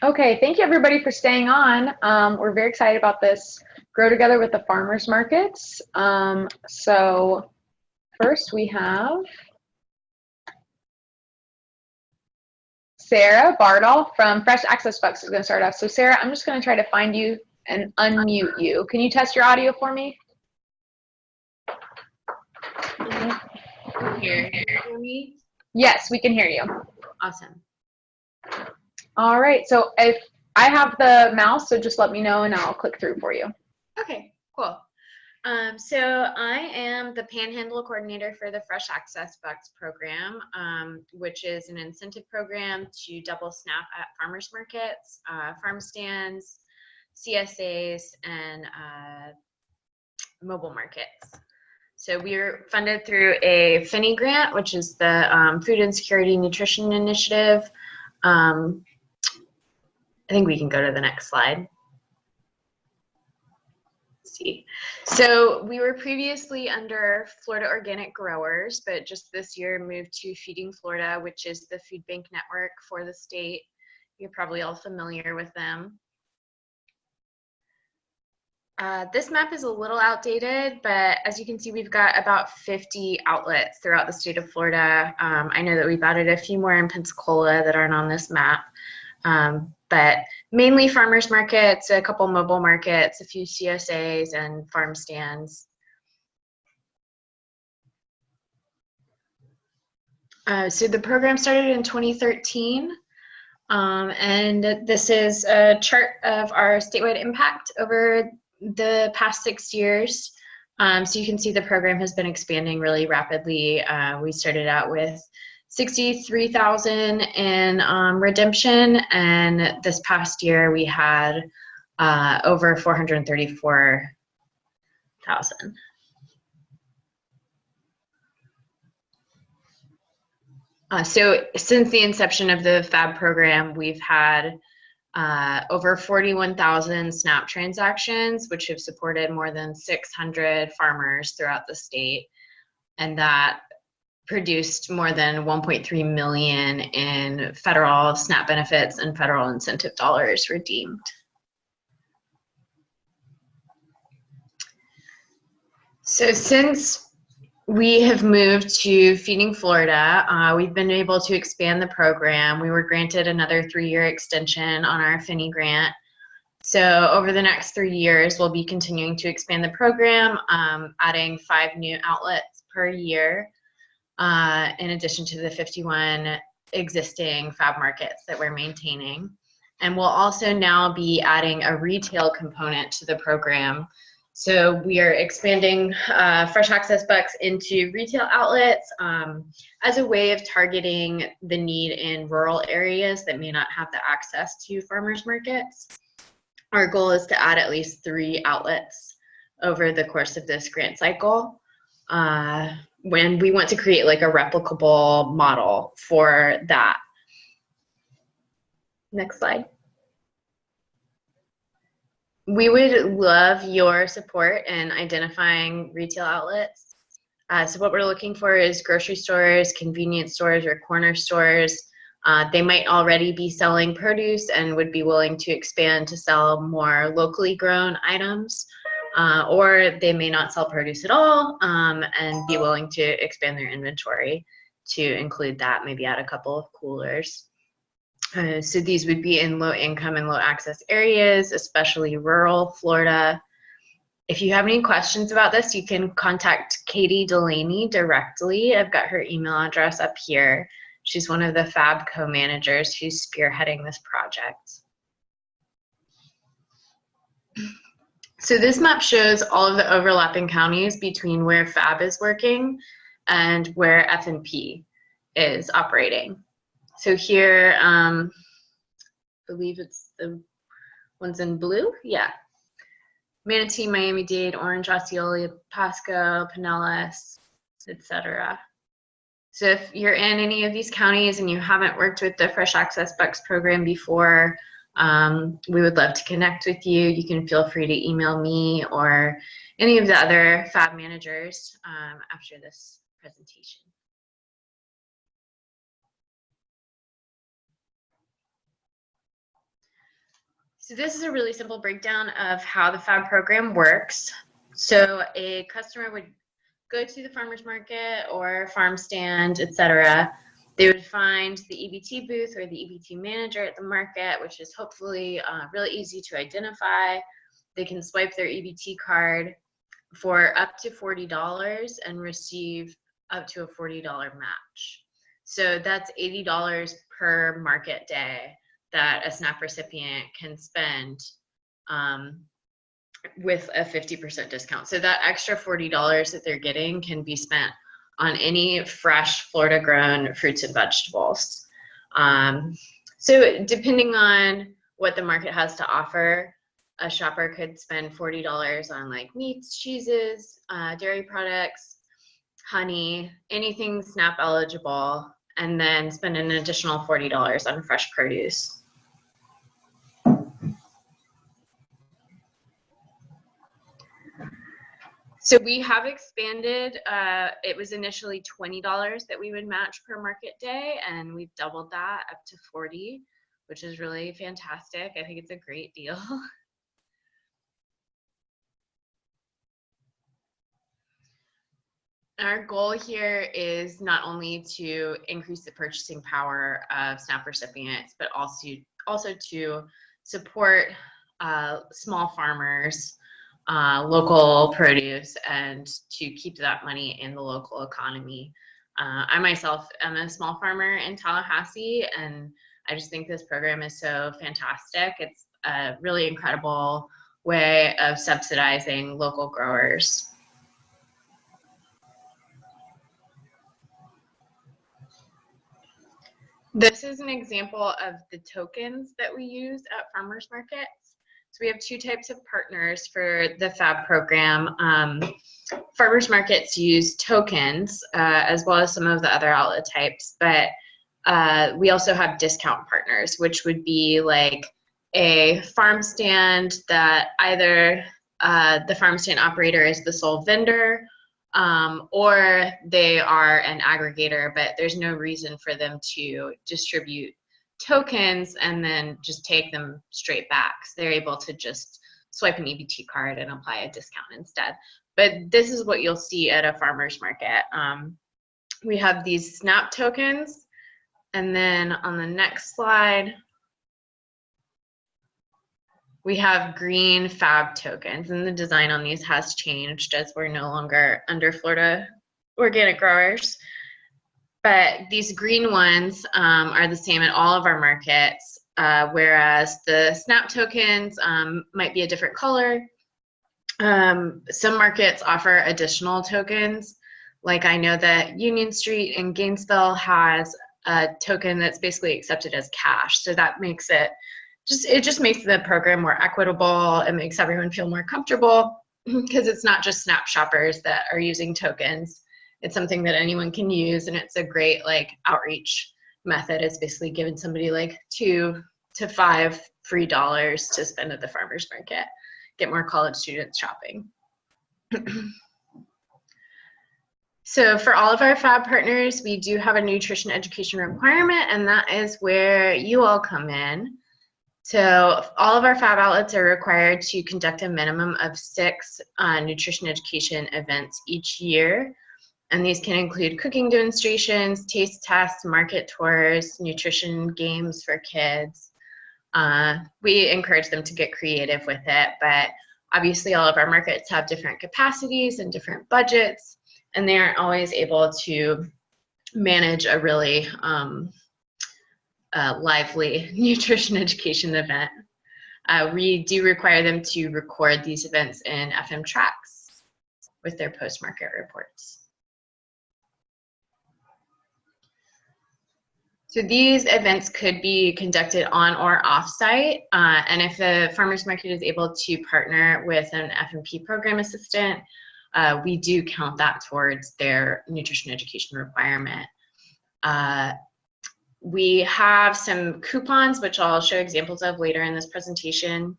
Okay, thank you everybody for staying on. We're very excited about this Grow Together with the Farmers Markets. So first we have Sarah Bardolp from Fresh Access Bucks is going to start off. So Sarah, I'm just going to try to find you and unmute you. Can you test your audio for me? Here. Can you hear me? Yes, we can hear you. Awesome. All right, so if I have the mouse, so just let me know and I'll click through for you. Okay, cool. So I am the Panhandle Coordinator for the Fresh Access Bucks program, which is an incentive program to double SNAP at farmers markets, farm stands, CSAs, and mobile markets. So we're funded through a FNP grant, which is the Food Insecurity Nutrition Initiative. I think we can go to the next slide. Let's see. So we were previously under Florida Organic Growers, but just this year moved to Feeding Florida, which is the food bank network for the state. You're probably all familiar with them. This map is a little outdated, but as you can see, we've got about 50 outlets throughout the state of Florida. I know that we've added a few more in Pensacola that aren't on this map. But mainly farmers markets, a couple mobile markets, a few CSAs, and farm stands. So the program started in 2013, and this is a chart of our statewide impact over the past 6 years. So you can see the program has been expanding really rapidly. We started out with 63,000 in redemption, and this past year we had over 434,000. So since the inception of the FAB program, we've had over 41,000 SNAP transactions, which have supported more than 600 farmers throughout the state, and that produced more than 1.3 million in federal SNAP benefits and federal incentive dollars redeemed. So since we have moved to Feeding Florida, we've been able to expand the program. We were granted another 3-year extension on our FNP grant. So over the next 3 years, we'll be continuing to expand the program, adding 5 new outlets per year. In addition to the 51 existing FAB markets that we're maintaining. And we'll also now be adding a retail component to the program. So we are expanding Fresh Access Bucks into retail outlets as a way of targeting the need in rural areas that may not have the access to farmers markets. Our goal is to add at least 3 outlets over the course of this grant cycle. When we want to create like a replicable model for that. Next slide. We would love your support in identifying retail outlets. So what we're looking for is grocery stores, convenience stores, or corner stores. They might already be selling produce and would be willing to expand to sell more locally grown items. Or they may not sell produce at all and be willing to expand their inventory to include that, maybe add a couple of coolers. So these would be in low income and low access areas, especially rural Florida. If you have any questions about this, you can contact Katie Delaney directly. I've got her email address up here. She's one of the FAB co-managers who's spearheading this project. So this map shows all of the overlapping counties between where FAB is working and where FNP is operating. So here, I believe it's the ones in blue, yeah. Manatee, Miami-Dade, Orange, Osceola, Pasco, Pinellas, etc. So if you're in any of these counties and you haven't worked with the Fresh Access Bucks program before, we would love to connect with you. You can feel free to email me or any of the other FAB managers after this presentation. So this is a really simple breakdown of how the FAB program works. So a customer would go to the farmer's market or farm stand, etc. They would find the EBT booth or the EBT manager at the market, which is hopefully really easy to identify. They can swipe their EBT card for up to $40 and receive up to a $40 match. So that's $80 per market day that a SNAP recipient can spend with a 50% discount. So that extra $40 that they're getting can be spent on any fresh Florida grown fruits and vegetables. So depending on what the market has to offer, a shopper could spend $40 on like meats, cheeses, dairy products, honey, anything SNAP eligible, and then spend an additional $40 on fresh produce. So we have expanded. It was initially $20 that we would match per market day, and we've doubled that up to $40, which is really fantastic. I think it's a great deal. Our goal here is not only to increase the purchasing power of SNAP recipients, but also to support small farmers, local produce, and to keep that money in the local economy. I myself am a small farmer in Tallahassee, and I just think this program is so fantastic. It's a really incredible way of subsidizing local growers. This is an example of the tokens that we use at farmers markets. So we have two types of partners for the FAB program. Farmers markets use tokens as well as some of the other outlet types, but we also have discount partners, which would be like a farm stand that either the farm stand operator is the sole vendor, or they are an aggregator, but there's no reason for them to distribute tokens and then just take them straight back. So they're able to just swipe an EBT card and apply a discount instead. But this is what you'll see at a farmer's market. We have these SNAP tokens, and then on the next slide, we have green FAB tokens, and the design on these has changed as we're no longer under Florida organic growers. But these green ones are the same at all of our markets, whereas the SNAP tokens might be a different color. Some markets offer additional tokens. Like I know that Union Street in Gainesville has a token that's basically accepted as cash. So that makes it just makes the program more equitable. It makes everyone feel more comfortable because it's not just SNAP shoppers that are using tokens. It's something that anyone can use, and it's a great like outreach method. It's basically giving somebody like $2 to $5 free dollars to spend at the farmer's market. Get more college students shopping. So for all of our FAB partners, we do have a nutrition education requirement, and that is where you all come in. So all of our FAB outlets are required to conduct a minimum of 6 nutrition education events each year. And these can include cooking demonstrations, taste tests, market tours, nutrition games for kids. We encourage them to get creative with it, but obviously all of our markets have different capacities and different budgets, and they aren't always able to manage a really lively nutrition education event. We do require them to record these events in FM tracks with their post-market reports. So these events could be conducted on or off-site, and if the farmer's market is able to partner with an FNP program assistant, we do count that towards their nutrition education requirement. We have some coupons, which I'll show examples of later in this presentation,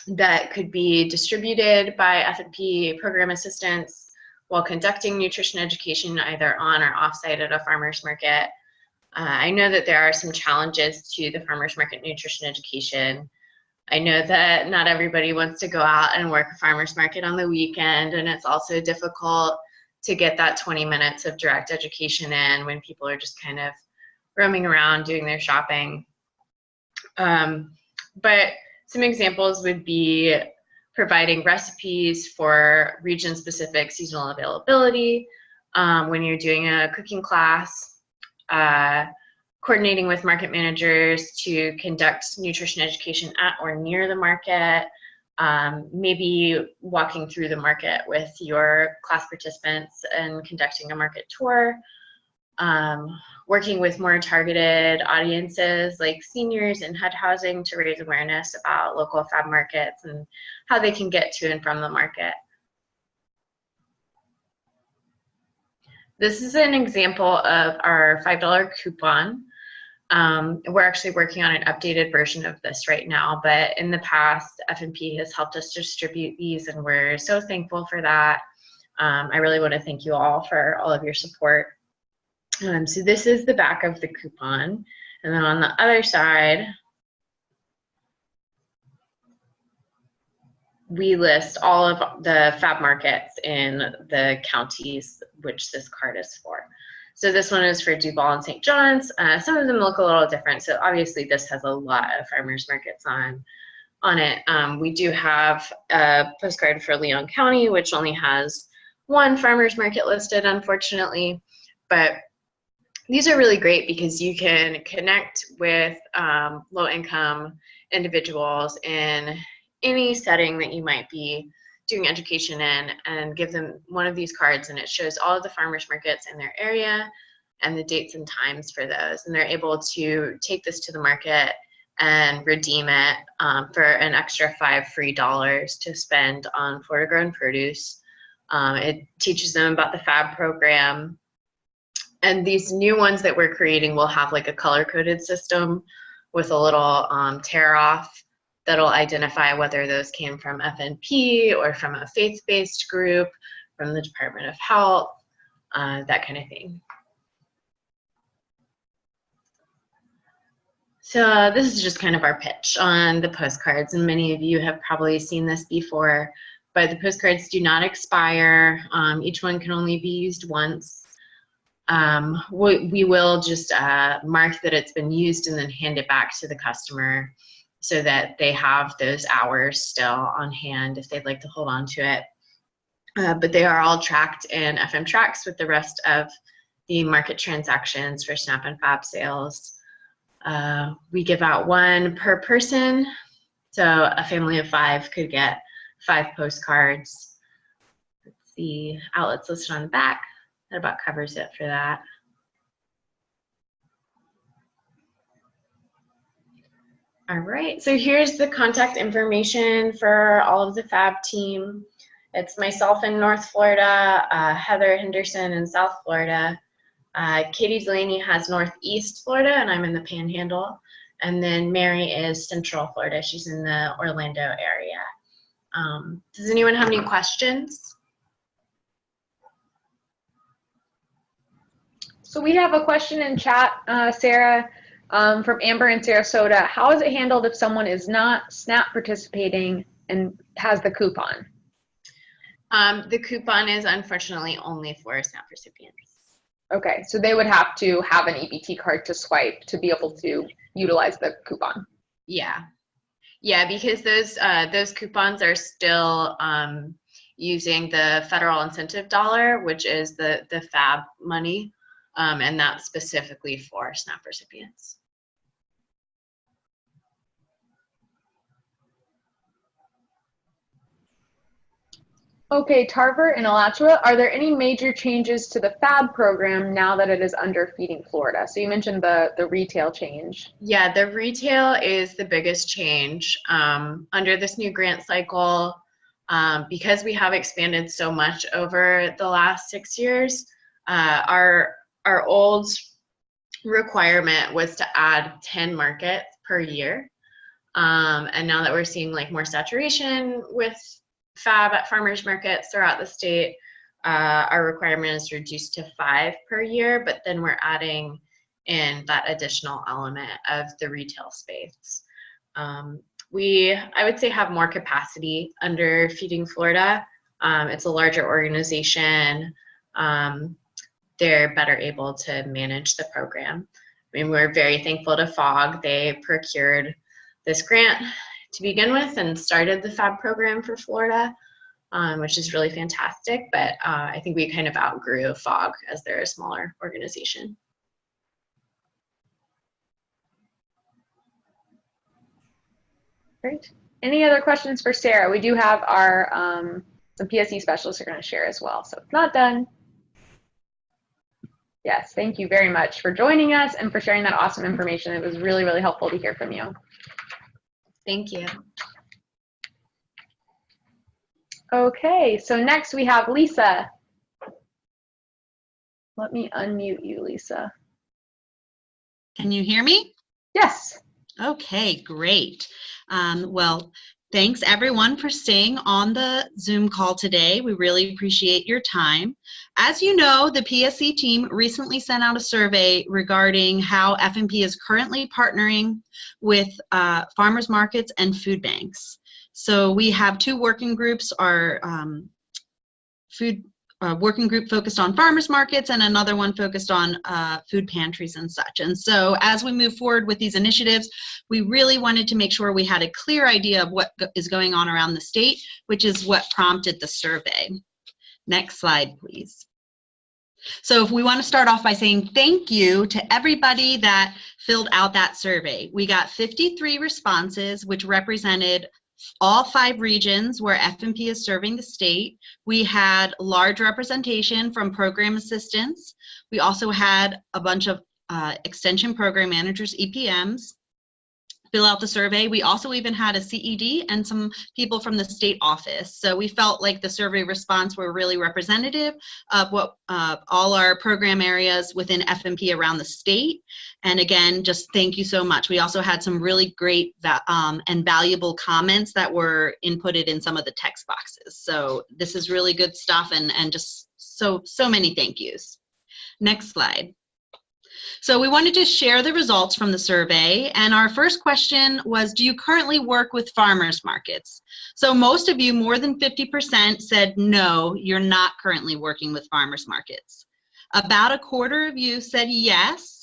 that could be distributed by FNP program assistants while conducting nutrition education either on or off-site at a farmer's market. I know that there are some challenges to the farmer's market nutrition education. I know that not everybody wants to go out and work a farmer's market on the weekend, and it's also difficult to get that 20 minutes of direct education in when people are just kind of roaming around doing their shopping. But some examples would be providing recipes for region-specific seasonal availability when you're doing a cooking class, coordinating with market managers to conduct nutrition education at or near the market, maybe walking through the market with your class participants and conducting a market tour, working with more targeted audiences like seniors and HUD housing to raise awareness about local fab markets and how they can get to and from the market. This is an example of our $5 coupon. We're actually working on an updated version of this right now, but in the past, FNP has helped us distribute these, and we're so thankful for that. I really want to thank you all for all of your support. So this is the back of the coupon, and then on the other side, we list all of the fab markets in the counties which this card is for. So this one is for Duval and St. John's. Some of them look a little different. So obviously this has a lot of farmers markets on it. We do have a postcard for Leon County, which only has one farmers market listed, unfortunately. But these are really great because you can connect with low-income individuals in any setting that you might be doing education in, and give them one of these cards, and it shows all of the farmers markets in their area and the dates and times for those, and they're able to take this to the market and redeem it for an extra $5 free to spend on Florida grown produce. It teaches them about the fab program, and these new ones that we're creating will have like a color-coded system with a little tear off that'll identify whether those came from FNP or from a faith-based group, from the Department of Health, that kind of thing. So this is just kind of our pitch on the postcards, and many of you have probably seen this before, but the postcards do not expire. Each one can only be used once. We will just mark that it's been used and then hand it back to the customer, so that they have those hours still on hand if they'd like to hold on to it. But they are all tracked in FM tracks with the rest of the market transactions for SNAP and FAB sales. We give out one per person, so a family of 5 could get 5 postcards. Let's see, outlets listed on the back. That about covers it for that. All right, so here's the contact information for all of the FAB team. It's myself in North Florida, Heather Henderson in South Florida, Katie Delaney has Northeast Florida, and I'm in the Panhandle, and then Mary is Central Florida. She's in the Orlando area. Does anyone have any questions? So we have a question in chat, Sarah. From Amber in Sarasota. How is it handled if someone is not SNAP participating and has the coupon? The coupon is unfortunately only for SNAP recipients. Okay, so they would have to have an EBT card to swipe to be able to utilize the coupon. Yeah, yeah, because those coupons are still using the federal incentive dollar, which is the FAB money, and that's specifically for SNAP recipients. Okay, Tarver and Alachua, are there any major changes to the FAB program now that it is under Feeding Florida? So you mentioned the retail change. Yeah, the retail is the biggest change. Under this new grant cycle, because we have expanded so much over the last 6 years, our old requirement was to add 10 markets per year. And now that we're seeing like more saturation with FAB at farmers markets throughout the state, our requirement is reduced to 5 per year, but then we're adding in that additional element of the retail space. I would say, have more capacity under Feeding Florida. It's a larger organization. They're better able to manage the program. I mean, we're very thankful to FOG. They procured this grant to begin with and started the FAB program for Florida, which is really fantastic. But I think we kind of outgrew FOG as they're a smaller organization. Great. Any other questions for Sarah? We do have our some PSE specialists are going to share as well, so it's not done. Yes, thank you very much for joining us and for sharing that awesome information. It was really, really helpful to hear from you. Thank you. Okay, so next we have Lisa. Let me unmute you, Lisa. Can you hear me? Yes. Okay, great. Well, thanks everyone for staying on the Zoom call today. We really appreciate your time. As you know, the PSE team recently sent out a survey regarding how FNP is currently partnering with farmers markets and food banks. So we have two working groups, our working group focused on farmers markets and another one focused on food pantries and such. And so as we move forward with these initiatives, we really wanted to make sure we had a clear idea of what is going on around the state, which is what prompted the survey. Next slide, please. So if we want to start off by saying thank you to everybody that filled out that survey. We got 53 responses, which represented all 5 regions where FNP is serving the state. We had large representation from program assistants. We also had a bunch of extension program managers, EPMs, fill out the survey. We also even had a CED and some people from the state office. So we felt like the survey response were really representative of what all our program areas within FNP around the state. And again, just thank you so much. We also had some really great and valuable comments that were inputted in some of the text boxes. So this is really good stuff and just so many thank yous. Next slide. So we wanted to share the results from the survey, and our first question was, do you currently work with farmers markets? So most of you, more than 50%, said no, you're not currently working with farmers markets. About a quarter of you said yes,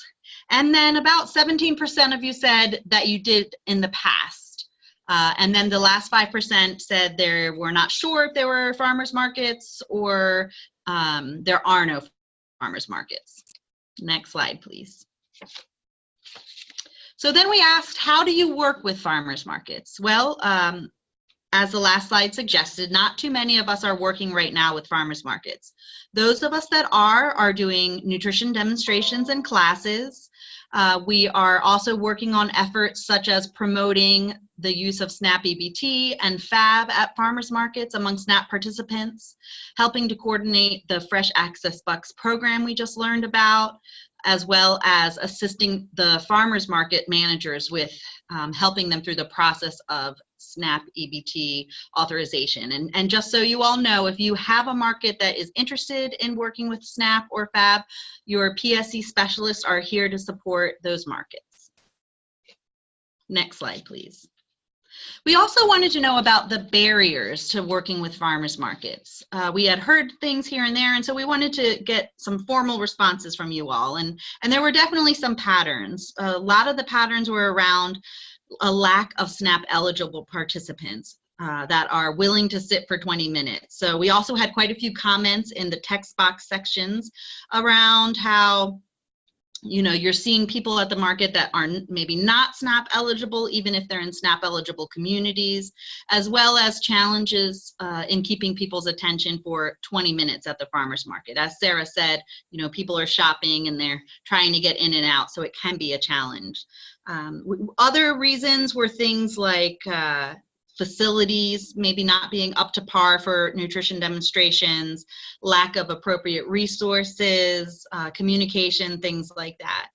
and then about 17% of you said that you did in the past. And then the last 5% said they were not sure if there were farmers markets or there are no farmers markets. Next slide, please. So then we asked, how do you work with farmers markets? Well, as the last slide suggested, not too many of us are working right now with farmers markets. Those of us that are doing nutrition demonstrations and classes. We are also working on efforts such as promoting the use of SNAP EBT and FAB at farmers markets among SNAP participants, helping to coordinate the Fresh Access Bucks program we just learned about, as well as assisting the farmers market managers with helping them through the process of SNAP EBT authorization. And just so you all know, if you have a market that is interested in working with SNAP or FAB, your PSE specialists are here to support those markets. Next slide, please. We also wanted to know about the barriers to working with farmers markets. We had heard things here and there, and so we wanted to get some formal responses from you all. And there were definitely some patterns. A lot of the patterns were around a lack of SNAP eligible participants that are willing to sit for 20 minutes. So we also had quite a few comments in the text box sections around how, you know, you're seeing people at the market that are maybe not SNAP eligible, even if they're in SNAP eligible communities, as well as challenges in keeping people's attention for 20 minutes at the farmer's market. As Sarah said, you know, people are shopping and they're trying to get in and out, so it can be a challenge. Other reasons were things like facilities maybe not being up to par for nutrition demonstrations, lack of appropriate resources, communication, things like that.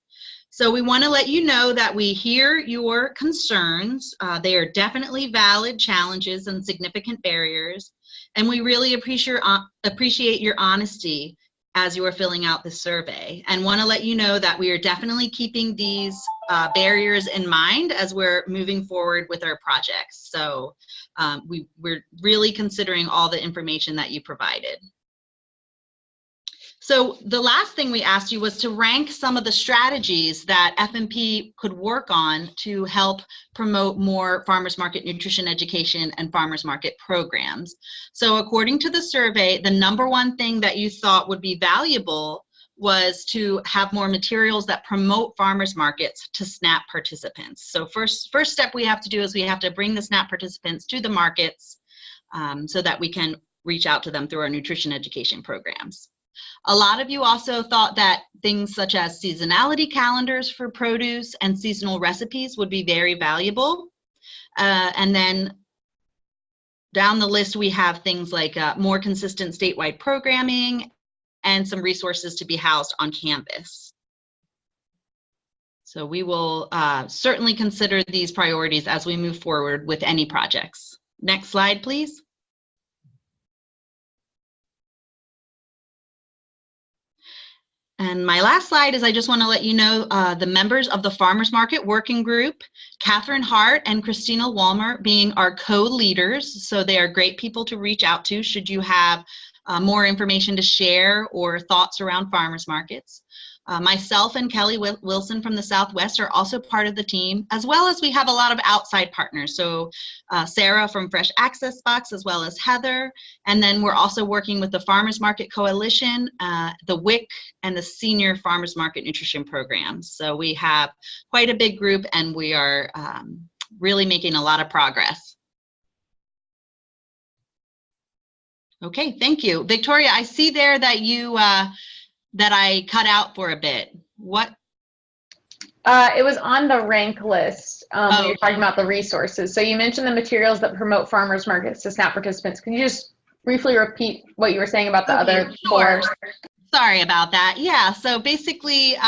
So we want to let you know that we hear your concerns. They are definitely valid challenges and significant barriers, and we really appreciate your honesty as you are filling out the survey, and want to let you know that we are definitely keeping these barriers in mind as we're moving forward with our projects. So we're really considering all the information that you provided. So the last thing we asked you was to rank some of the strategies that FNP could work on to help promote more farmers market nutrition education and farmers market programs. So according to the survey, the #1 thing that you thought would be valuable was to have more materials that promote farmers markets to SNAP participants. So first step we have to do is we have to bring the SNAP participants to the markets so that we can reach out to them through our nutrition education programs. A lot of you also thought that things such as seasonality calendars for produce and seasonal recipes would be very valuable. And then down the list, we have things like more consistent statewide programming and some resources to be housed on Canvas. So we will certainly consider these priorities as we move forward with any projects. Next slide, please. And my last slide is I just want to let you know the members of the Farmers Market Working Group, Catherine Hart and Christina Walmer being our co-leaders. So they are great people to reach out to should you have more information to share or thoughts around farmers markets. Myself and Kelly Wilson from the Southwest are also part of the team, as well as we have a lot of outside partners. So Sarah from Fresh Access Box, as well as Heather. And then we're also working with the Farmers Market Coalition, the WIC, and the Senior Farmers Market Nutrition Programs. So we have quite a big group, and we are really making a lot of progress. Okay, thank you. Victoria, I see there that you that I cut out for a bit. What? It was on the rank list when you're Okay. talking about the resources. So you mentioned the materials that promote farmers markets to SNAP participants. Can you just briefly repeat what you were saying about the other sure. 4? Sorry about that. Yeah, so basically,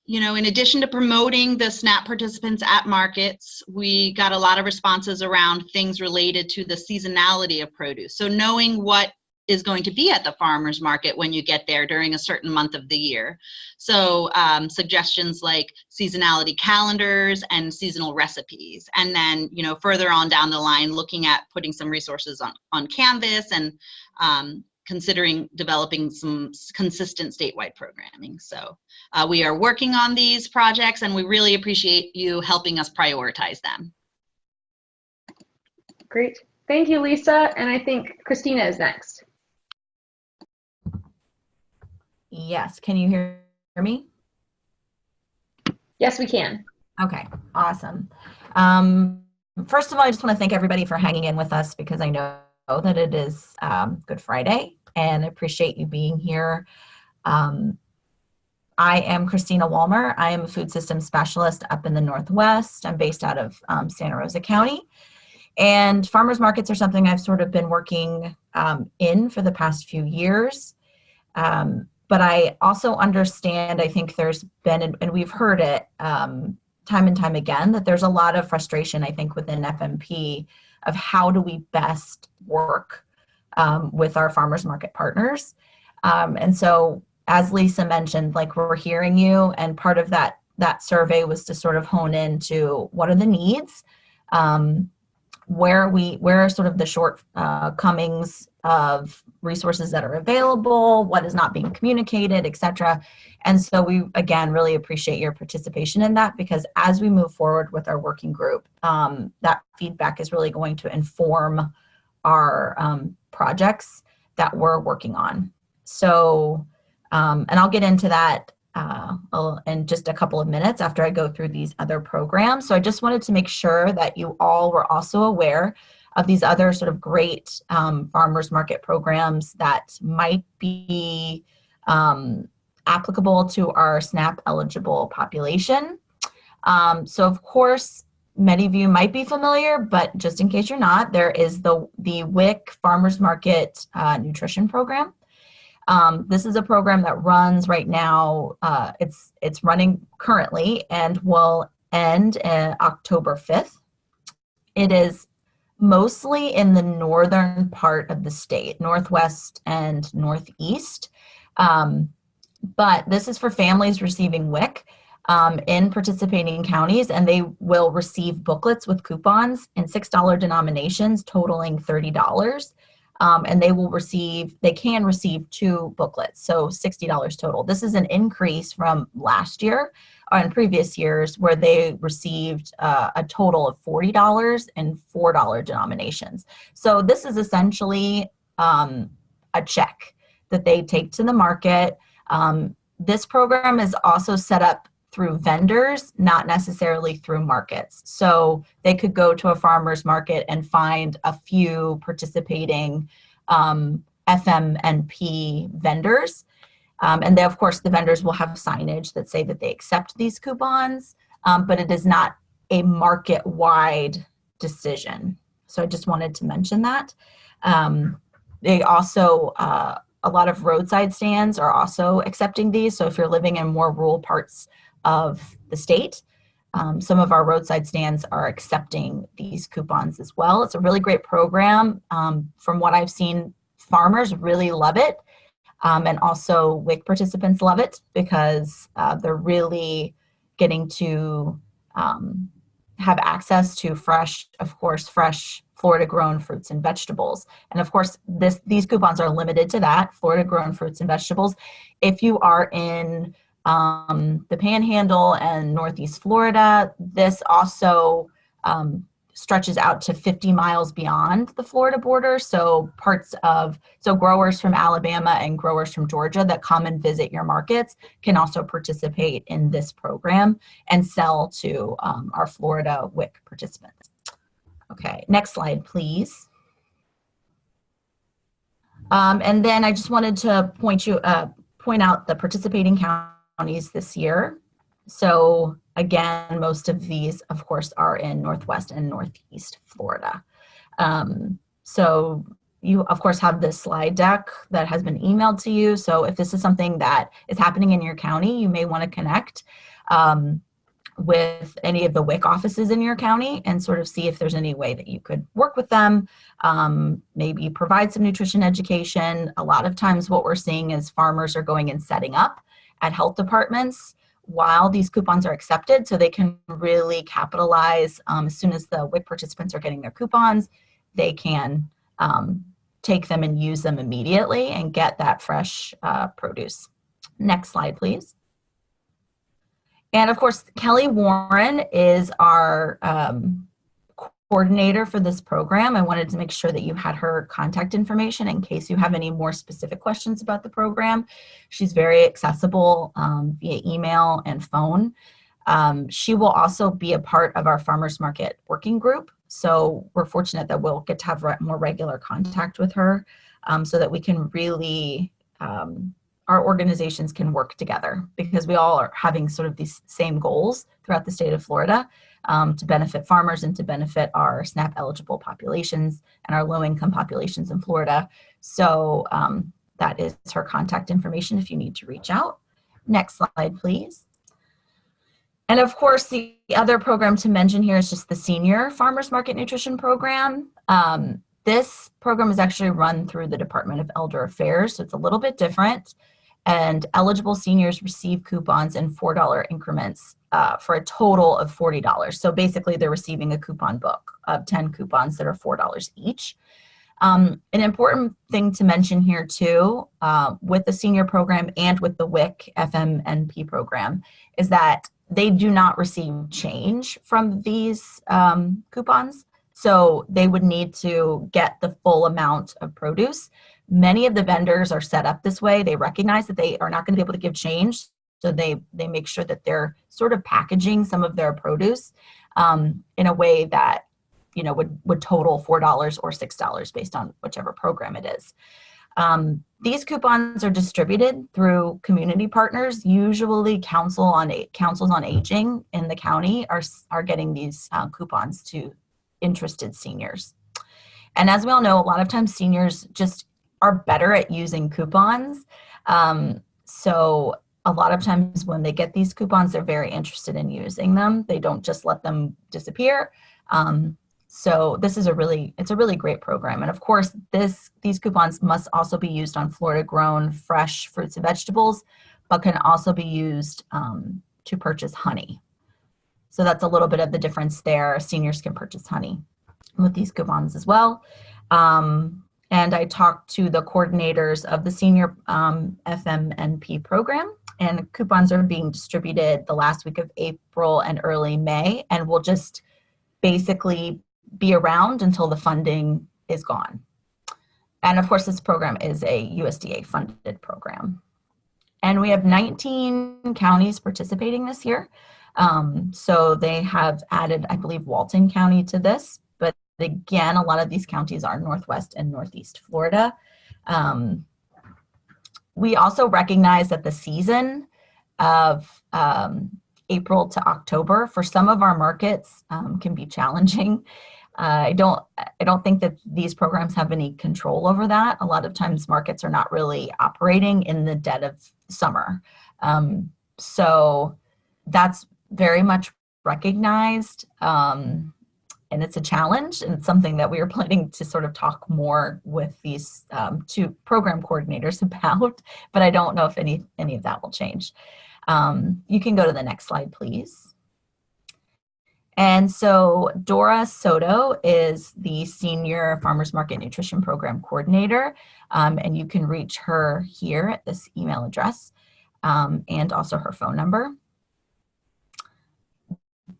you know, in addition to promoting the SNAP participants at markets, we got a lot of responses around things related to the seasonality of produce. So knowing what is going to be at the farmer's market when you get there during a certain month of the year. So suggestions like seasonality calendars and seasonal recipes. And then, you know, further on down the line, looking at putting some resources on Canvas and considering developing some consistent statewide programming. So we are working on these projects, and we really appreciate you helping us prioritize them. Great. Thank you, Lisa. And I think Christina is next. Yes, can you hear me? Yes, we can. Okay, awesome. First of all, I just want to thank everybody for hanging in with us because I know that it is Good Friday and I appreciate you being here. I am Christina Walmer. I am a food systems specialist up in the Northwest. I'm based out of Santa Rosa County. And farmers markets are something I've sort of been working in for the past few years. But I also understand, I think there's been, and we've heard it time and time again, that there's a lot of frustration, I think, within FNP of how do we best work with our farmers market partners. And so, as Lisa mentioned, like we're hearing you, and part of that survey was to sort of hone into what are the needs, where are sort of the shortcomings of resources that are available, what is not being communicated, et cetera. And so we, again, really appreciate your participation in that, because as we move forward with our working group, that feedback is really going to inform our projects that we're working on. So, and I'll get into that in just a couple of minutes after I go through these other programs. So I just wanted to make sure that you all were also aware of these other sort of great farmers market programs that might be applicable to our SNAP eligible population. So of course, many of you might be familiar, but just in case you're not, there is the WIC Farmers Market Nutrition Program. This is a program that runs right now. It's running currently and will end October 5th. It is mostly in the northern part of the state, Northwest and Northeast. But this is for families receiving WIC in participating counties, and they will receive booklets with coupons in $6 denominations totaling $30. And they can receive 2 booklets, so $60 total. This is an increase from last year or in previous years where they received a total of $40 in $4 denominations. So this is essentially a check that they take to the market. This program is also set up through vendors, not necessarily through markets. So they could go to a farmer's market and find a few participating FMNP vendors. And then, of course, the vendors will have signage that say that they accept these coupons, but it is not a market-wide decision. So I just wanted to mention that. They also, a lot of roadside stands are also accepting these. So if you're living in more rural parts of the state, some of our roadside stands are accepting these coupons as well. It's a really great program. From what I've seen, farmers really love it. And also WIC participants love it because they're really getting to have access to fresh Florida grown fruits and vegetables. And of course, these coupons are limited to that, Florida grown fruits and vegetables. If you are in the Panhandle and Northeast Florida, this also stretches out to 50 miles beyond the Florida border. So growers from Alabama and growers from Georgia that come and visit your markets can also participate in this program and sell to our Florida WIC participants. Okay, next slide, please. And then I just wanted to point out the participating counties this year. So again, most of these, of course, are in Northwest and Northeast Florida. So you, of course, have this slide deck that has been emailed to you. So if this is something that is happening in your county, you may want to connect with any of the WIC offices in your county and sort of see if there's any way that you could work with them, maybe provide some nutrition education. A lot of times what we're seeing is farmers are going and setting up at health departments while these coupons are accepted, so they can really capitalize. As soon as the WIC participants are getting their coupons, they can take them and use them immediately and get that fresh produce. Next slide, please. And of course, Kelly Warren is our coordinator for this program. I wanted to make sure that you had her contact information in case you have any more specific questions about the program. She's very accessible via email and phone. She will also be a part of our farmers market working group. So we're fortunate that we'll get to have more regular contact with her so that we can really, our organizations can work together because we all are having sort of these same goals throughout the state of Florida. To benefit farmers and to benefit our SNAP eligible populations and our low income populations in Florida. So that is her contact information if you need to reach out. Next slide, please. And of course, the other program to mention here is just the Senior Farmers Market Nutrition Program. This program is actually run through the Department of Elder Affairs, so it's a little bit different. And eligible seniors receive coupons in $4 increments for a total of $40. So basically they're receiving a coupon book of 10 coupons that are $4 each. An important thing to mention here too, with the senior program and with the WIC FMNP program, is that they do not receive change from these coupons. So they would need to get the full amount of produce. Many of the vendors are set up this way. They recognize that they are not going to be able to give change. So they make sure that they're sort of packaging some of their produce in a way that, you know, would total $4 or $6 based on whichever program it is. These coupons are distributed through community partners. Usually councils on aging in the county are getting these coupons to interested seniors. And as we all know, a lot of times seniors just are better at using coupons. So a lot of times when they get these coupons, they're very interested in using them. They don't just let them disappear. So this is it's a really great program. And of course, these coupons must also be used on Florida grown fresh fruits and vegetables, but can also be used to purchase honey. So that's a little bit of the difference there. Seniors can purchase honey with these coupons as well. And I talked to the coordinators of the senior FMNP program, and coupons are being distributed the last week of April and early May, and will just basically be around until the funding is gone. And of course, this program is a USDA funded program. And we have 19 counties participating this year. So they have added, I believe, Walton County to this. But again, a lot of these counties are Northwest and Northeast Florida. We also recognize that the season of April to October for some of our markets can be challenging. I don't think that these programs have any control over that. A lot of times markets are not really operating in the dead of summer. So that's very much recognized. And it's a challenge, and it's something that we are planning to sort of talk more with these two program coordinators about, but I don't know if any of that will change. You can go to the next slide, please. And so Dora Soto is the Senior Farmers Market Nutrition Program Coordinator, and you can reach her here at this email address and also her phone number.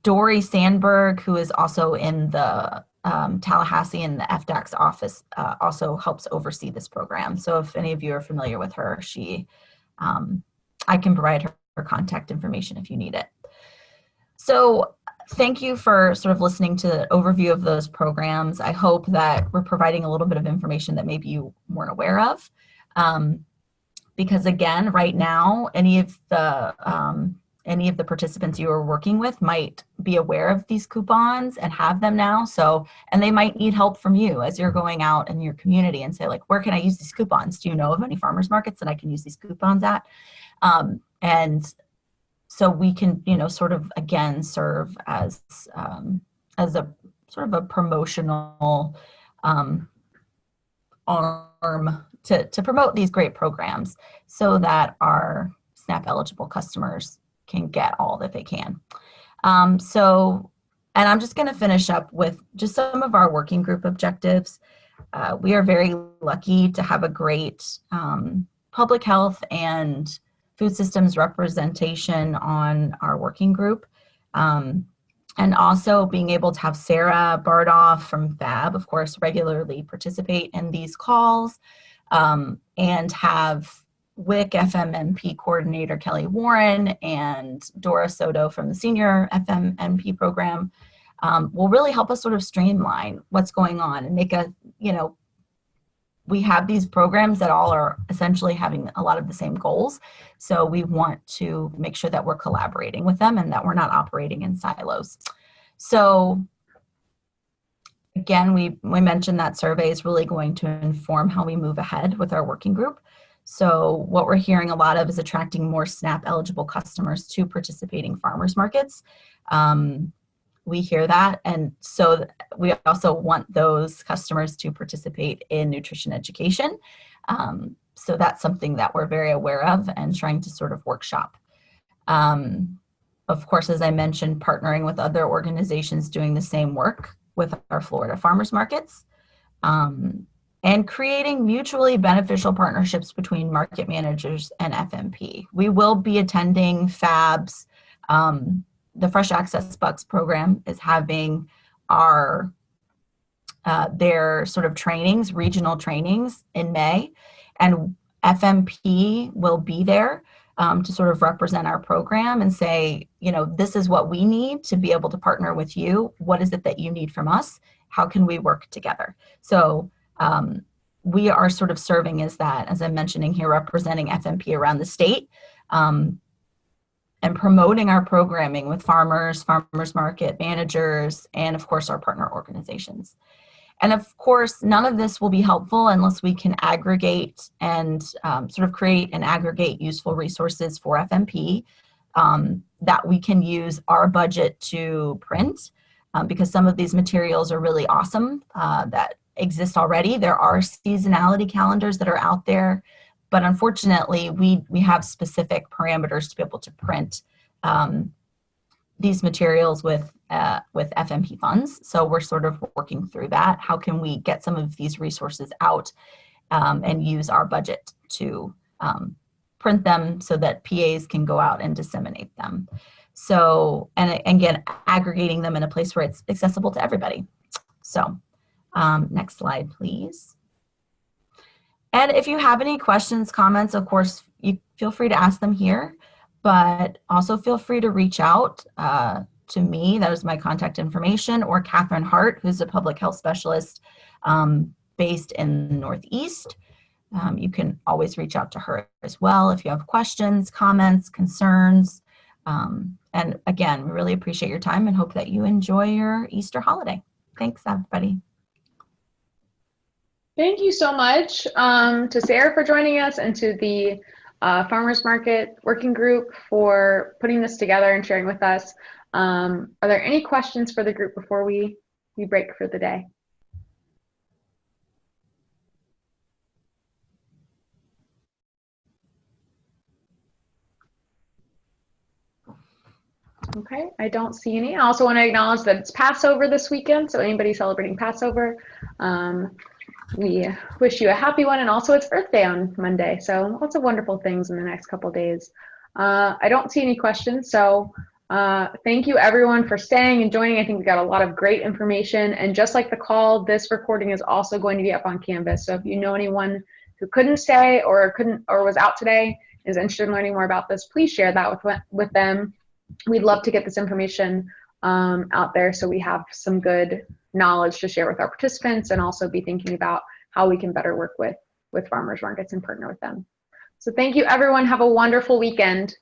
Dory Sandberg, who is also in the Tallahassee and the FDAC's office, also helps oversee this program. So if any of you are familiar with her, I can provide her contact information if you need it. So thank you for sort of listening to the overview of those programs. I hope that we're providing a little bit of information that maybe you weren't aware of. Because again, right now, any of the participants you are working with might be aware of these coupons and have them now. And they might need help from you as you're going out in your community and say, like, where can I use these coupons? Do you know of any farmers markets that I can use these coupons at? And so we can, sort of again serve as a sort of a promotional arm to promote these great programs so that our SNAP eligible customers can get all that they can. And I'm just going to finish up with just some of our working group objectives. We are very lucky to have a great public health and food systems representation on our working group. And also being able to have Sarah Bardolp from FAB, of course, regularly participate in these calls, and have WIC FMNP coordinator Kelly Warren and Dora Soto from the senior FMNP program will really help us sort of streamline what's going on and make we have these programs that all are essentially having a lot of the same goals. So we want to make sure that we're collaborating with them and that we're not operating in silos. So again, we mentioned that survey is really going to inform how we move ahead with our working group. So what we're hearing a lot of is attracting more SNAP eligible customers to participating farmers markets. We hear that, and so we also want those customers to participate in nutrition education. So that's something that we're very aware of and trying to sort of workshop. Of course, as I mentioned, partnering with other organizations doing the same work with our Florida farmers markets, and creating mutually beneficial partnerships between market managers and FMP. We will be attending FAB's, the Fresh Access Bucks program is having their sort of trainings, regional trainings in May, and FMP will be there to sort of represent our program and say, this is what we need to be able to partner with you. What is it that you need from us? How can we work together? So we are sort of serving as that, as I'm mentioning here, representing FMP around the state, and promoting our programming with farmers market managers, and of course our partner organizations. And of course, none of this will be helpful unless we can aggregate and sort of create and aggregate useful resources for FMP that we can use our budget to print because some of these materials are really awesome that exist already. There are seasonality calendars that are out there, but unfortunately, we have specific parameters to be able to print these materials with FNP funds. So we're sort of working through that. How can we get some of these resources out and use our budget to print them so that PAs can go out and disseminate them? So, and again, aggregating them in a place where it's accessible to everybody. So next slide, please. And if you have any questions, comments, of course, you feel free to ask them here, but also feel free to reach out to me. That is my contact information, or Catherine Hart, who's a public health specialist based in the Northeast. You can always reach out to her as well if you have questions, comments, concerns. And again, we really appreciate your time and hope that you enjoy your Easter holiday. Thanks, everybody. Thank you so much to Sarah for joining us, and to the Farmers Market Working Group for putting this together and sharing with us. Are there any questions for the group before we break for the day? Okay, I don't see any. I also want to acknowledge that it's Passover this weekend, so anybody celebrating Passover, we wish you a happy one, and also it's Earth Day on Monday, so lots of wonderful things in the next couple days. I don't see any questions, so thank you everyone for staying and joining. I think we got a lot of great information, and just like the call, this recording is also going to be up on Canvas, so if you know anyone who couldn't stay or was out today, is interested in learning more about this, please share that with them. We'd love to get this information out there so we have some good knowledge to share with our participants, and also be thinking about how we can better work with farmers markets and partner with them. So thank you everyone. Have a wonderful weekend.